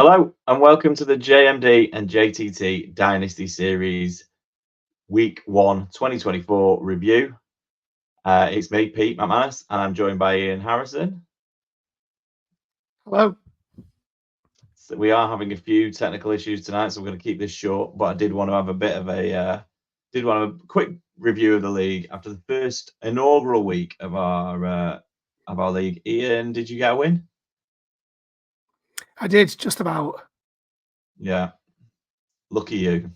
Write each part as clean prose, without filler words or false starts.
Hello and welcome to the JMD and JTT Dynasty Series Week 1 2024 review. It's me, Pete McManus, and I'm joined by Ian Harrison. Hello. So we are having a few technical issues tonight, so we're going to keep this short, but I did want to have a bit of a quick review of the league after the first inaugural week of our league. Ian, did you get a win? I did, just about. Yeah. Lucky you.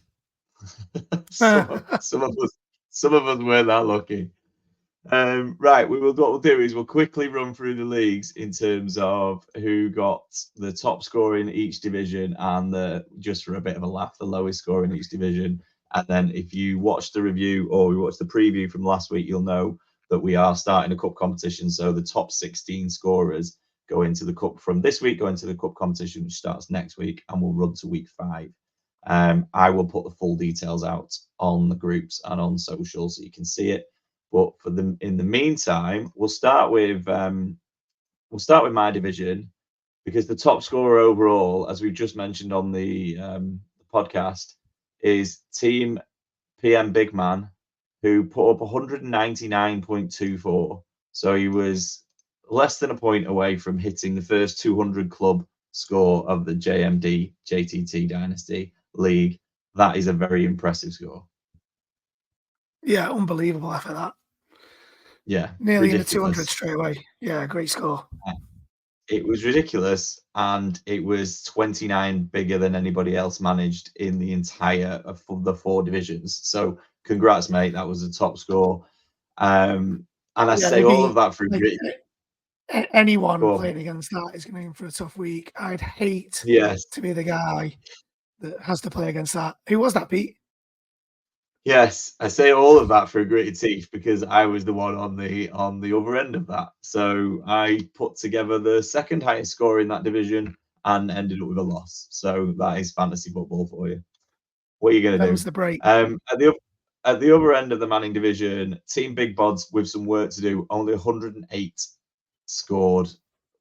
some of us weren't that lucky. Right, what we'll do is we'll quickly run through the leagues in terms of who got the top score in each division and just for a bit of a laugh, the lowest score in each division. And then if you watch the review or we watched the preview from last week, you'll know that we are starting a cup competition. So the top 16 scorers go into the cup from this week, go into the cup competition, which starts next week and will run to week 5. I will put the full details out on the groups and on social so you can see it. But in the meantime, we'll start with my division because the top scorer overall, as we just mentioned on the podcast, is Team PM Big Man, who put up 199.24. So he was less than a point away from hitting the first 200 club score of the JMD JTT Dynasty League. That is a very impressive score. Yeah, unbelievable after that. Yeah, nearly in the 200 straight away. Yeah, great score. It was ridiculous, and it was 29 bigger than anybody else managed in the entire of the 4 divisions. So, congrats, mate! That was a top score. And I say all of that for anyone playing against that is going in for a tough week. I'd hate to be the guy that has to play against that. Who was that, Pete? Yes, I say all of that for gritted teeth because I was the one on the other end of that. So I put together the second highest score in that division and ended up with a loss. So that is fantasy football for you. What are you going to do? The break. At the other end of the Manning division, Team Big Bods with some work to do. Only 108 scored.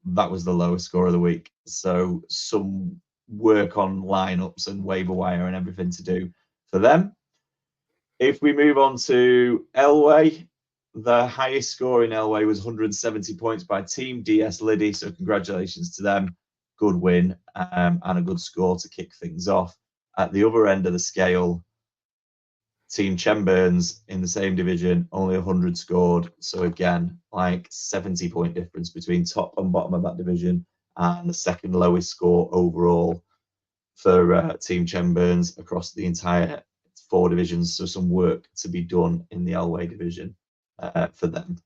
That was the lowest score of the week. So some work on lineups and waiver wire and everything to do for them. If we move on to Elway, the highest score in Elway was 170 points by Team DS Liddy. So congratulations to them. Good win and a good score to kick things off. At the other end of the scale, Team Chemburns in the same division, only 100 scored. So again, like 70-point difference between top and bottom of that division and the second lowest score overall for Team Chemburns across the entire 4 divisions. So some work to be done in the Elway division for them.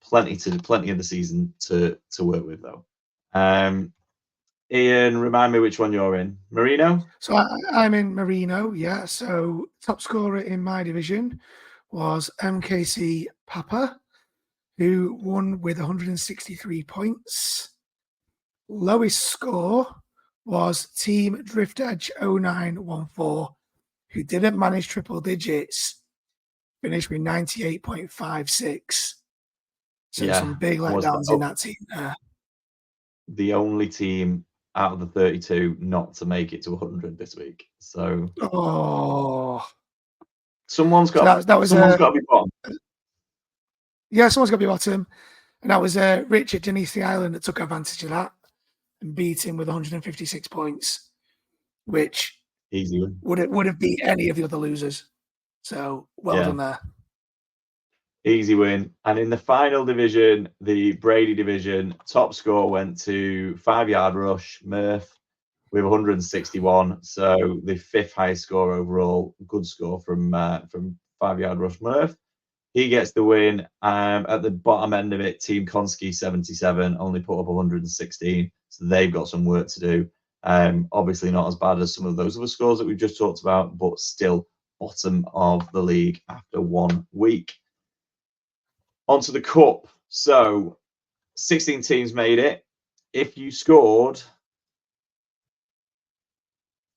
Plenty of the season to work with though. Ian, remind me which one you're in. Marino? So I'm in Marino, yeah. So top scorer in my division was MKC Papa, who won with 163 points. Lowest score was Team Drift Edge 0914, who didn't manage triple digits, finished with 98.56. So some big letdowns in that team there. The only team out of the 32 not to make it to 100 this week. So someone's got to be bottom. Yeah, someone's got to be bottom. And that was Richard Denise the Island that took advantage of that and beat him with 156 points, which easy win. would have beat any of the other losers. So well done there. Easy win. And in the final division, the Brady division, top score went to 5-yard rush, Murph, with 161. So the 5th highest score overall. Good score from 5-yard rush, Murph. He gets the win. At the bottom end of it, Team Konski 77 only put up 116. So they've got some work to do. Obviously not as bad as some of those other scores that we've just talked about, but still bottom of the league after 1 week. Onto the cup. So 16 teams made it. If you scored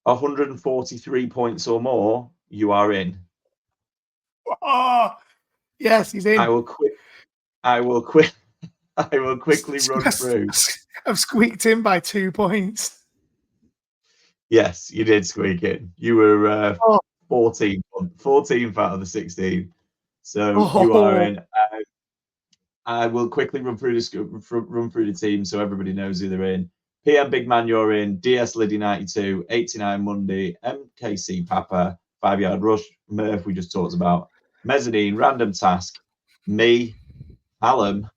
143 points or more, you are in. Oh, yes, he's in. I will quickly run through. I've squeaked in by 2 points. Yes, you did squeak in. You were Oh, 14th out of the 16. So you are oh, in. I will quickly run through the team so everybody knows who they're in. PM Big Man, you're in. DS Liddy 92, 89 Monday, MKC Papa, 5 Yard Rush, Murph, we just talked about, Mezzanine, Random Task, me, Alan,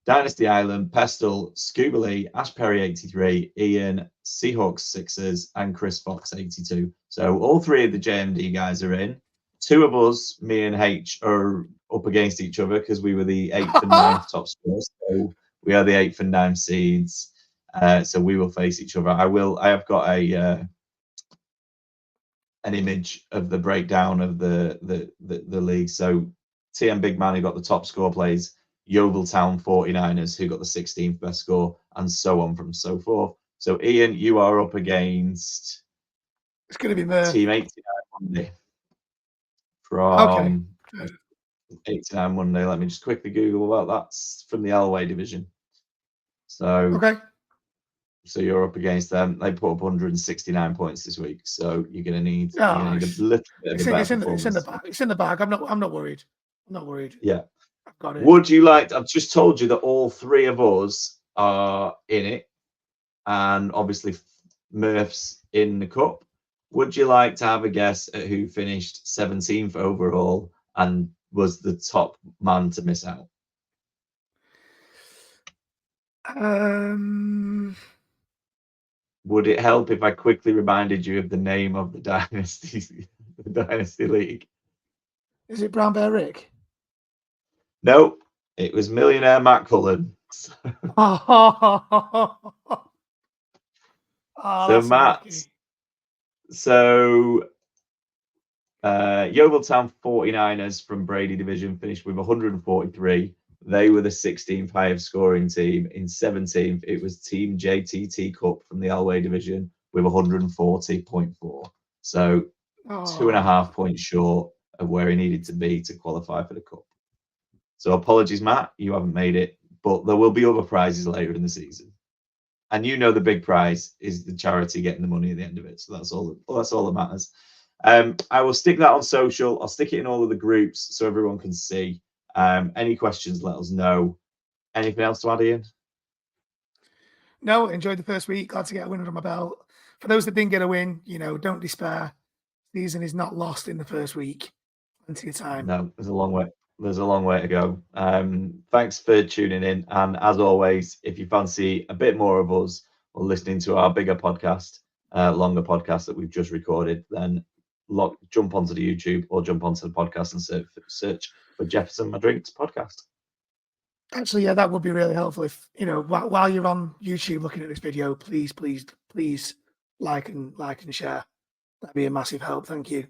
Dynasty Island, Pestle, Scuba Lee, Ash Perry 83, Ian, Seahawks Sixers, and Chris Fox 82. So all three of the JMD guys are in. Two of us, me and H, are up against each other because we were the 8th and 9th top scorers. So we are the 8th and 9th seeds. So we will face each other. I have got an image of the breakdown of the league. So TM Big Man, who got the top score, plays Yeovil-Town 49ers, who got the 16th best score, and so on from so forth. So Ian, you are up against it's going to be Murph. Team 89 Monday. Okay. From 89 Monday. Let me just quickly Google what that's from the Elway division. So Okay. So you're up against them. They put up 169 points this week. So you're going to need a little bit of a better performance. It's in the bag. I'm not worried. I'm not worried. Yeah. I've got it. Would you like? I've just told you that all three of us are in it, and obviously Murph's in the cup. Would you like to have a guess at who finished 17th overall and was the top man to miss out? Would it help if I quickly reminded you of the name of the Dynasty League? Is it Brown Bear Rick? No, it was Millionaire Matt Cullen. So Matt, Yeovil-Town 49ers from Brady Division finished with 143. They were the 16th highest scoring team. In 17th, it was Team JTT Cup from the Elway Division with 140.4. So 2.5 points short of where he needed to be to qualify for the Cup. So apologies, Matt, you haven't made it, but there will be other prizes later in the season. And you know the big prize is the charity getting the money at the end of it. So that's all that matters. I will stick that on social. I'll stick it in all of the groups so everyone can see. Any questions, let us know. Anything else to add, Ian? No, enjoyed the first week. Glad to get a win under my belt. For those that didn't get a win, don't despair. Season is not lost in the first week. Plenty of time. No, there's a long way. There's a long way to go. Thanks for tuning in. And as always, if you fancy a bit more of us or listening to our bigger podcast, longer podcast that we've just recorded, then jump onto the YouTube or jump onto the podcast and search for Jefferson My Drinks podcast. Actually, yeah, that would be really helpful. If while you're on YouTube looking at this video, please like and share. That'd be a massive help. Thank you.